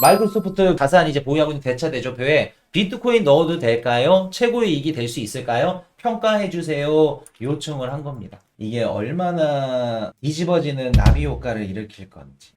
마이크로소프트 자산 이제 보유하고 있는 대차 대조표에 비트코인 넣어도 될까요? 최고의 이익이 될 수 있을까요? 평가해주세요. 요청을 한 겁니다. 이게 얼마나 뒤집어지는 나비 효과를 일으킬 건지.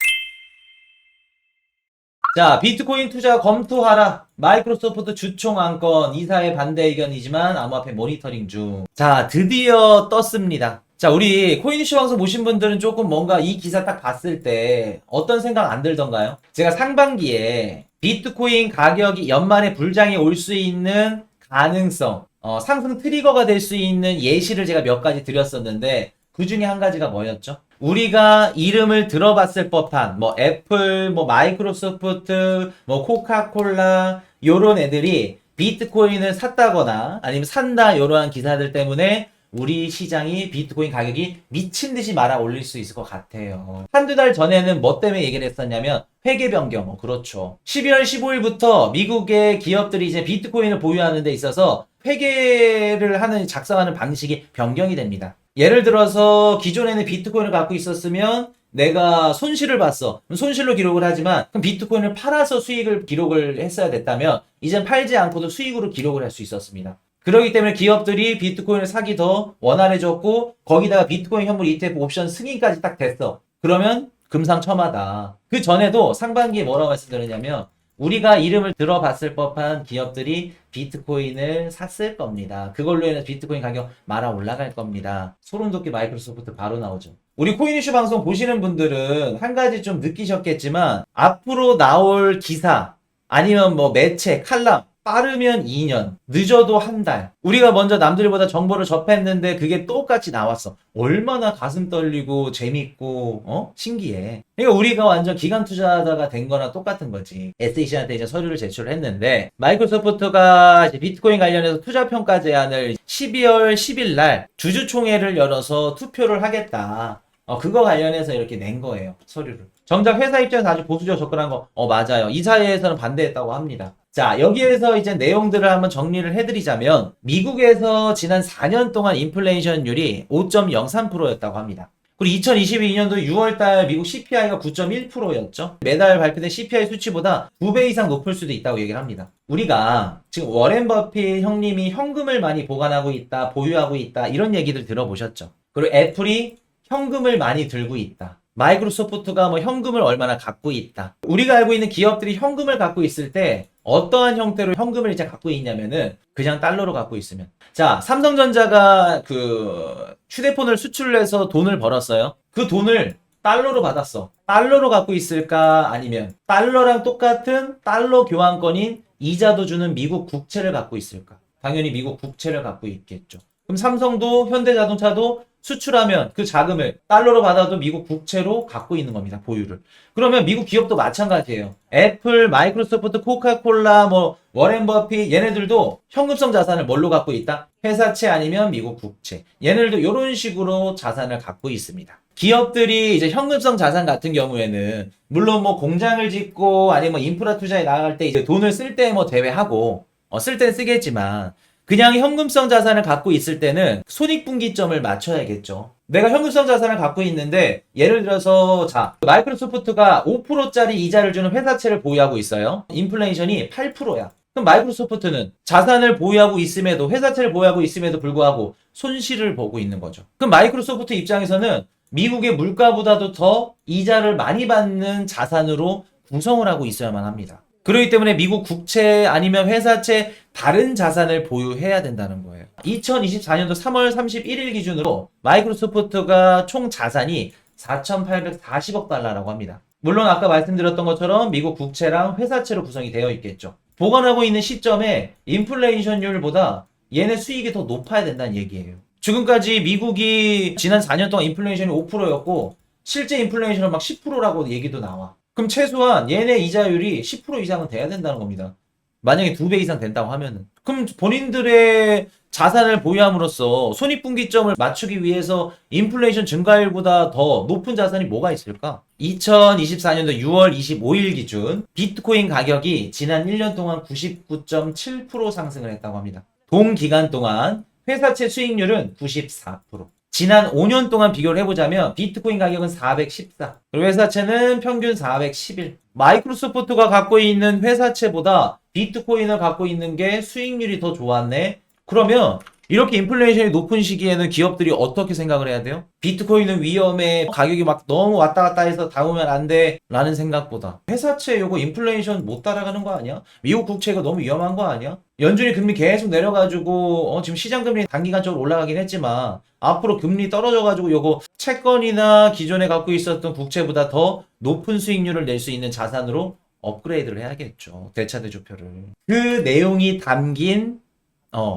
자, 비트코인 투자 검토하라. 마이크로소프트 주총 안건 이사의 반대 의견이지만 암호화폐 모니터링 중. 자, 드디어 떴습니다. 자, 우리 코인이슈 방송 보신 분들은 조금 뭔가 이 기사 딱 봤을 때 어떤 생각 안 들던가요? 제가 상반기에 비트코인 가격이 연말에 불장에 올 수 있는 가능성, 상승 트리거가 될 수 있는 예시를 제가 몇 가지 드렸었는데 그 중에 한 가지가 뭐였죠? 우리가 이름을 들어봤을 법한 뭐 애플, 뭐 마이크로소프트, 뭐 코카콜라 요런 애들이 비트코인을 샀다거나 아니면 산다 이러한 기사들 때문에 우리 시장이 비트코인 가격이 미친 듯이 말아 올릴 수 있을 것 같아요. 한두 달 전에는 뭐 때문에 얘기를 했었냐면 회계 변경, 그렇죠. 12월 15일부터 미국의 기업들이 이제 비트코인을 보유하는 데 있어서 회계를 하는 작성하는 방식이 변경이 됩니다. 예를 들어서 기존에는 비트코인을 갖고 있었으면 내가 손실을 봤어. 그럼 손실로 기록을 하지만 그럼 비트코인을 팔아서 수익을 기록을 했어야 됐다면 이젠 팔지 않고도 수익으로 기록을 할 수 있었습니다. 그렇기 때문에 기업들이 비트코인을 사기 더 원활해졌고 거기다가 비트코인 현물 ETF 옵션 승인까지 딱 됐어. 그러면 금상첨화다. 그 전에도 상반기에 뭐라고 말씀드렸냐면 우리가 이름을 들어봤을 법한 기업들이 비트코인을 샀을 겁니다. 그걸로 인해서 비트코인 가격 말아 올라갈 겁니다. 소름 돋게 마이크로소프트 바로 나오죠. 우리 코인이슈 방송 보시는 분들은 한 가지 좀 느끼셨겠지만 앞으로 나올 기사 아니면 뭐 매체, 칼럼 빠르면 2년, 늦어도 한 달. 우리가 먼저 남들보다 정보를 접했는데 그게 똑같이 나왔어. 얼마나 가슴 떨리고 재밌고 신기해. 그러니까 우리가 완전 기관 투자자가 된 거나 똑같은 거지. SEC한테 이제 서류를 제출을 했는데 마이크로소프트가 이제 비트코인 관련해서 투자 평가 제안을 12월 10일 날 주주총회를 열어서 투표를 하겠다. 그거 관련해서 이렇게 낸 거예요. 서류를. 정작 회사 입장에서 아주 보수적으로 접근한 거, 맞아요. 이사회에서는 반대했다고 합니다. 자, 여기에서 이제 내용들을 한번 정리를 해드리자면, 미국에서 지난 4년 동안 인플레이션율이 5.03%였다고 합니다. 그리고 2022년도 6월달 미국 CPI가 9.1%였죠. 매달 발표된 CPI 수치보다 2배 이상 높을 수도 있다고 얘기를 합니다. 우리가 지금 워렌 버핏 형님이 현금을 많이 보관하고 있다, 보유하고 있다, 이런 얘기들 들어보셨죠. 그리고 애플이 현금을 많이 들고 있다. 마이크로소프트가 뭐 현금을 얼마나 갖고 있다. 우리가 알고 있는 기업들이 현금을 갖고 있을 때 어떠한 형태로 현금을 이제 갖고 있냐면은 그냥 달러로 갖고 있으면. 자, 삼성전자가 그 휴대폰을 수출해서 돈을 벌었어요. 그 돈을 달러로 받았어. 달러로 갖고 있을까? 아니면 달러랑 똑같은 달러 교환권인 이자도 주는 미국 국채를 갖고 있을까? 당연히 미국 국채를 갖고 있겠죠. 그럼 삼성도 현대자동차도 수출하면 그 자금을 달러로 받아도 미국 국채로 갖고 있는 겁니다. 보유를. 그러면 미국 기업도 마찬가지예요. 애플, 마이크로소프트, 코카콜라, 뭐 워렌 버핏 얘네들도 현금성 자산을 뭘로 갖고 있다? 회사채 아니면 미국 국채. 얘네들도 이런 식으로 자산을 갖고 있습니다. 기업들이 이제 현금성 자산 같은 경우에는 물론 뭐 공장을 짓고 아니면 뭐 인프라 투자에 나갈 때 이제 돈을 쓸 때 뭐 대회하고 쓸 땐 쓰겠지만 그냥 현금성 자산을 갖고 있을 때는 손익분기점을 맞춰야겠죠. 내가 현금성 자산을 갖고 있는데 예를 들어서 자 마이크로소프트가 5%짜리 이자를 주는 회사채를 보유하고 있어요. 인플레이션이 8%야. 그럼 마이크로소프트는 자산을 보유하고 있음에도 회사채를 보유하고 있음에도 불구하고 손실을 보고 있는 거죠. 그럼 마이크로소프트 입장에서는 미국의 물가보다도 더 이자를 많이 받는 자산으로 구성을 하고 있어야만 합니다. 그렇기 때문에 미국 국채 아니면 회사채 다른 자산을 보유해야 된다는 거예요. 2024년도 3월 31일 기준으로 마이크로소프트가 총 자산이 4,840억 달러라고 합니다. 물론 아까 말씀드렸던 것처럼 미국 국채랑 회사채로 구성이 되어 있겠죠. 보관하고 있는 시점에 인플레이션율보다 얘네 수익이 더 높아야 된다는 얘기예요. 지금까지 미국이 지난 4년 동안 인플레이션이 5%였고 실제 인플레이션은 막 10%라고 얘기도 나와. 그럼 최소한 얘네 이자율이 10% 이상은 돼야 된다는 겁니다. 만약에 2배 이상 된다고 하면은. 그럼 본인들의 자산을 보유함으로써 손익분기점을 맞추기 위해서 인플레이션 증가율보다 더 높은 자산이 뭐가 있을까? 2024년도 6월 25일 기준 비트코인 가격이 지난 1년 동안 99.7% 상승을 했다고 합니다. 동기간 동안 회사채 수익률은 94%. 지난 5년 동안 비교를 해보자면 비트코인 가격은 414, 그리고 회사채는 평균 411. 마이크로소프트가 갖고 있는 회사채보다 비트코인을 갖고 있는 게 수익률이 더 좋았네. 그러면 이렇게 인플레이션이 높은 시기에는 기업들이 어떻게 생각을 해야 돼요? 비트코인은 위험해. 가격이 막 너무 왔다 갔다 해서 다우면 안 돼. 라는 생각보다 회사채 요거 인플레이션 못 따라가는 거 아니야? 미국 국채 이거 너무 위험한 거 아니야? 연준이 금리 계속 내려가지고 지금 시장 금리 단기간적으로 올라가긴 했지만 앞으로 금리 떨어져가지고 요거 채권이나 기존에 갖고 있었던 국채보다 더 높은 수익률을 낼 수 있는 자산으로 업그레이드를 해야겠죠. 대차대조표를. 그 내용이 담긴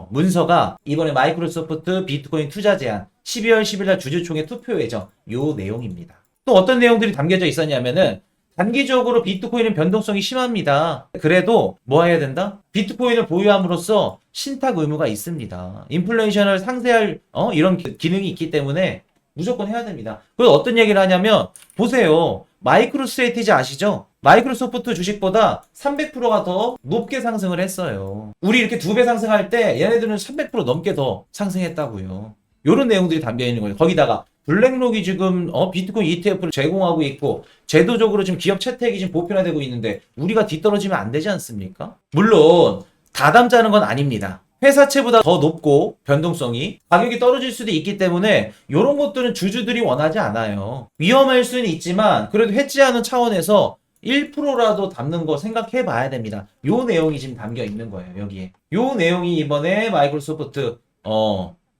문서가 이번에 마이크로소프트 비트코인 투자 제한 12월 10일 날 주주총회 투표 예정 요 내용입니다. 또 어떤 내용들이 담겨져 있었냐면은 단기적으로 비트코인은 변동성이 심합니다. 그래도 뭐 해야 된다? 비트코인을 보유함으로써 신탁 의무가 있습니다. 인플레이션을 상쇄할 이런 기능이 있기 때문에 무조건 해야 됩니다. 그리고 어떤 얘기를 하냐면 보세요. 마이크로스트레티지 아시죠? 마이크로소프트 주식보다 300%가 더 높게 상승을 했어요. 우리 이렇게 2배 상승할 때 얘네들은 300% 넘게 더 상승했다고요. 요런 내용들이 담겨 있는 거예요. 거기다가 블랙록이 지금 비트코인 ETF를 제공하고 있고 제도적으로 지금 기업 채택이 지금 보편화되고 있는데 우리가 뒤떨어지면 안 되지 않습니까? 물론 다 담자는 건 아닙니다. 회사채보다 더 높고 변동성이 가격이 떨어질 수도 있기 때문에 이런 것들은 주주들이 원하지 않아요. 위험할 수는 있지만 그래도 해지하는 차원에서 1%라도 담는 거 생각해 봐야 됩니다. 요 내용이 지금 담겨 있는 거예요. 여기에 요 내용이 이번에 마이크로소프트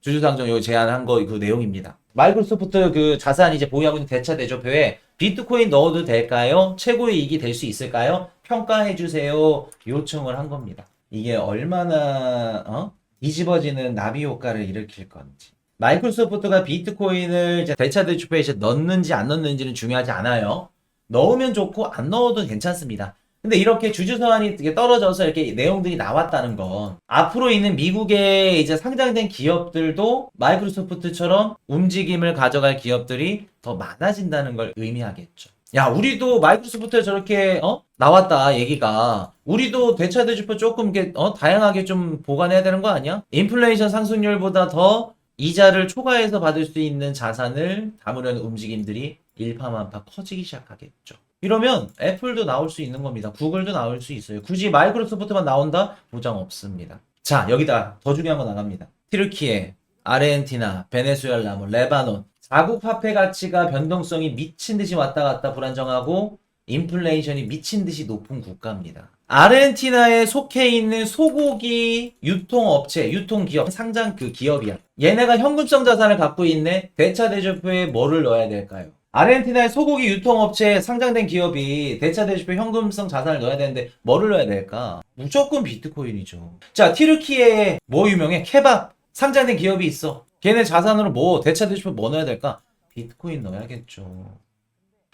주주상정 여기 제안한 거 그 내용입니다. 마이크로소프트 그 자산 이제 보유하고 있는 대차 대조표에 비트코인 넣어도 될까요? 최고의 이익이 될 수 있을까요? 평가해 주세요. 요청을 한 겁니다. 이게 얼마나 뒤집어지는 나비 효과를 일으킬 건지. 마이크로소프트가 비트코인을 이제 대차 대조표에 이제 넣는지 안 넣는지는 중요하지 않아요. 넣으면 좋고 안 넣어도 괜찮습니다. 근데 이렇게 주주 서한이 떨어져서 이렇게 내용들이 나왔다는 건 앞으로 있는 미국에 이제 상장된 기업들도 마이크로소프트처럼 움직임을 가져갈 기업들이 더 많아진다는 걸 의미하겠죠. 야, 우리도 마이크로소프트에 저렇게 나왔다 얘기가 우리도 대차대조표 조금 이렇게 다양하게 좀 보관해야 되는 거 아니야? 인플레이션 상승률보다 더 이자를 초과해서 받을 수 있는 자산을 담으려는 움직임들이 일파만파 커지기 시작하겠죠. 이러면 애플도 나올 수 있는 겁니다. 구글도 나올 수 있어요. 굳이 마이크로소프트만 나온다? 보장 없습니다. 자, 여기다 더 중요한 거 나갑니다. 튀르키예, 아르헨티나, 베네수엘라, 레바논 자국 화폐 가치가 변동성이 미친 듯이 왔다 갔다 불안정하고 인플레이션이 미친 듯이 높은 국가입니다. 아르헨티나에 속해 있는 소고기 유통업체, 유통기업, 상장 그 기업이야. 얘네가 현금성 자산을 갖고 있네. 대차대조표에 뭐를 넣어야 될까요? 아르헨티나의 소고기 유통업체에 상장된 기업이 대차대조표 현금성 자산을 넣어야 되는데 뭐를 넣어야 될까? 무조건 비트코인이죠. 자, 튀르키예에 뭐 유명해? 케밥 상장된 기업이 있어. 걔네 자산으로 뭐 대차대조표 뭐 넣어야 될까? 비트코인 넣어야겠죠.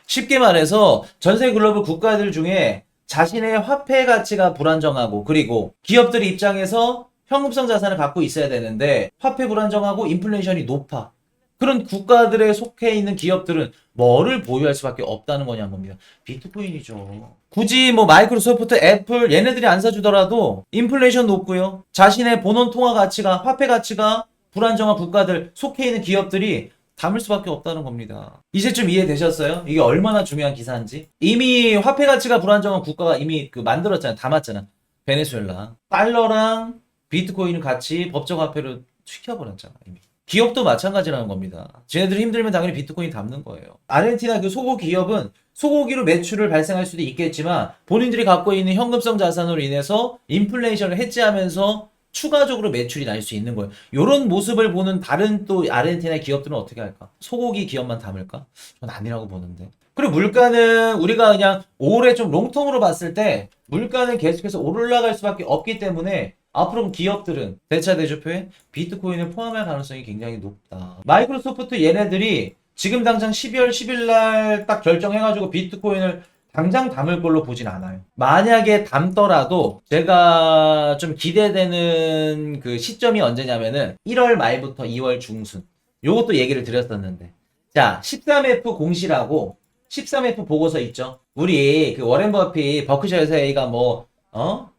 쉽게 말해서 전세 글로벌 국가들 중에 자신의 화폐 가치가 불안정하고 그리고 기업들의 입장에서 현금성 자산을 갖고 있어야 되는데 화폐 불안정하고 인플레이션이 높아. 그런 국가들에 속해 있는 기업들은 뭐를 보유할 수밖에 없다는 거냐는 겁니다. 비트코인이죠. 굳이 뭐 마이크로소프트, 애플 얘네들이 안 사주더라도 인플레이션 높고요. 자신의 본원 통화 가치가 화폐 가치가 불안정한 국가들 속해 있는 기업들이 담을 수밖에 없다는 겁니다. 이제 좀 이해되셨어요? 이게 얼마나 중요한 기사인지. 이미 화폐 가치가 불안정한 국가가 이미 만들었잖아요. 담았잖아. 베네수엘라. 달러랑 비트코인을 같이 법정 화폐로 시켜버렸잖아. 이미. 기업도 마찬가지라는 겁니다. 쟤네들 힘들면 당연히 비트코인 담는 거예요. 아르헨티나 그 소고기 기업은 소고기로 매출을 발생할 수도 있겠지만 본인들이 갖고 있는 현금성 자산으로 인해서 인플레이션을 해지하면서 추가적으로 매출이 날 수 있는 거예요. 이런 모습을 보는 다른 또 아르헨티나 기업들은 어떻게 할까? 소고기 기업만 담을까? 전 아니라고 보는데. 그리고 물가는 우리가 그냥 올해 좀 롱텀으로 봤을 때 물가는 계속해서 올라갈 수밖에 없기 때문에 앞으로 기업들은 대차대조표에 비트코인을 포함할 가능성이 굉장히 높다. 마이크로소프트 얘네들이 지금 당장 12월 10일 날 딱 결정해가지고 비트코인을 당장 담을 걸로 보진 않아요. 만약에 담더라도 제가 좀 기대되는 그 시점이 언제냐면은 1월 말부터 2월 중순. 요것도 얘기를 드렸었는데. 자, 13F 공시라고 13F 보고서 있죠. 우리 그 워렌 버핏 버크셔 회사가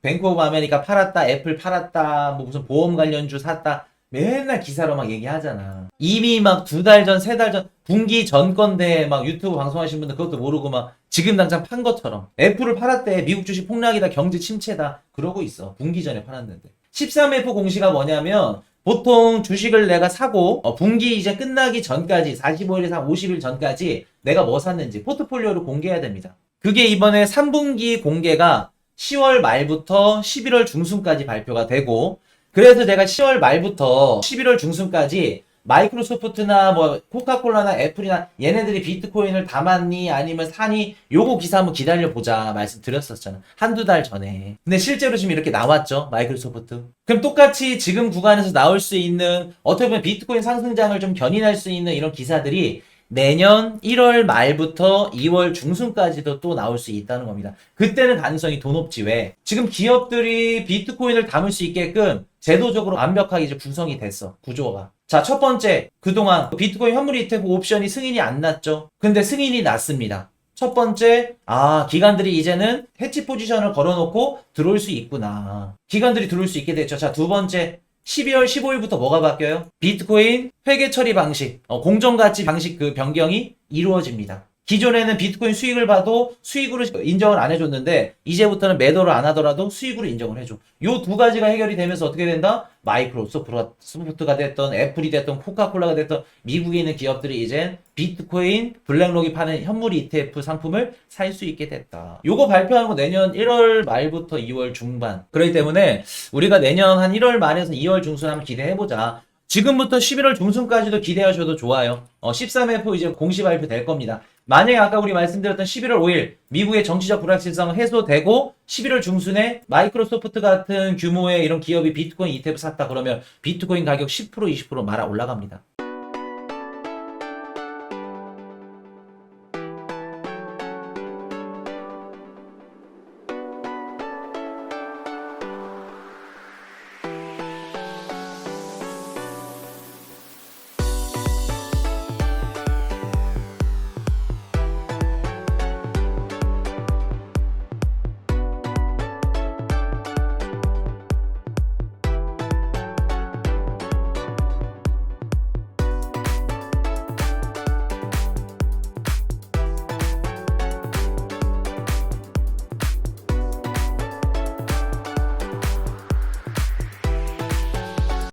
뱅크 오브 아메리카 팔았다, 애플 팔았다, 뭐 무슨 보험 관련주 샀다. 맨날 기사로 막 얘기하잖아. 이미 막 2달 전, 3달 전, 분기 전 건데 막 유튜브 방송하신 분들 그것도 모르고 막 지금 당장 판 것처럼. 애플을 팔았대. 미국 주식 폭락이다. 경제 침체다. 그러고 있어. 분기 전에 팔았는데. 13F 공시가 뭐냐면 보통 주식을 내가 사고 분기 이제 끝나기 전까지 45일에서 한 50일 전까지 내가 뭐 샀는지 포트폴리오를 공개해야 됩니다. 그게 이번에 3분기 공개가 10월 말부터 11월 중순까지 발표가 되고, 그래서 제가 10월 말부터 11월 중순까지 마이크로소프트나 뭐 코카콜라나 애플이나 얘네들이 비트코인을 담았니 아니면 사니 요거 기사 한번 기다려보자 말씀드렸었잖아. 한두 달 전에. 근데 실제로 지금 이렇게 나왔죠. 마이크로소프트. 그럼 똑같이 지금 구간에서 나올 수 있는, 어떻게 보면 비트코인 상승장을 좀 견인할 수 있는 이런 기사들이 내년 1월 말부터 2월 중순까지도 또 나올 수 있다는 겁니다. 그때는 가능성이 더 높지. 왜? 지금 기업들이 비트코인을 담을 수 있게끔 제도적으로 완벽하게 이제 구성이 됐어. 구조가. 자, 첫 번째. 그동안 비트코인 현물 ETF 옵션이 승인이 안 났죠. 근데 승인이 났습니다. 첫 번째, 기관들이 이제는 해치 포지션을 걸어놓고 들어올 수 있구나. 기관들이 들어올 수 있게 됐죠. 자, 두 번째. 12월 15일부터 뭐가 바뀌어요? 비트코인 회계 처리 방식, 공정가치 방식 그 변경이 이루어집니다. 기존에는 비트코인 수익을 봐도 수익으로 인정을 안 해줬는데 이제부터는 매도를 안 하더라도 수익으로 인정을 해줘. 요 두 가지가 해결이 되면서 어떻게 된다? 마이크로소프트가 됐던 애플이 됐던 코카콜라가 됐던 미국에 있는 기업들이 이제 비트코인 블랙록이 파는 현물 ETF 상품을 살 수 있게 됐다. 요거 발표하는 거 내년 1월 말부터 2월 중반. 그렇기 때문에 우리가 내년 한 1월 말에서 2월 중순 한번 기대해보자. 지금부터 11월 중순까지도 기대하셔도 좋아요. 13F 이제 공시 발표 될 겁니다. 만약에 아까 우리 말씀드렸던 11월 5일 미국의 정치적 불확실성 해소되고 11월 중순에 마이크로소프트 같은 규모의 이런 기업이 비트코인 ETF 샀다 그러면 비트코인 가격 10% 20% 말아 올라갑니다.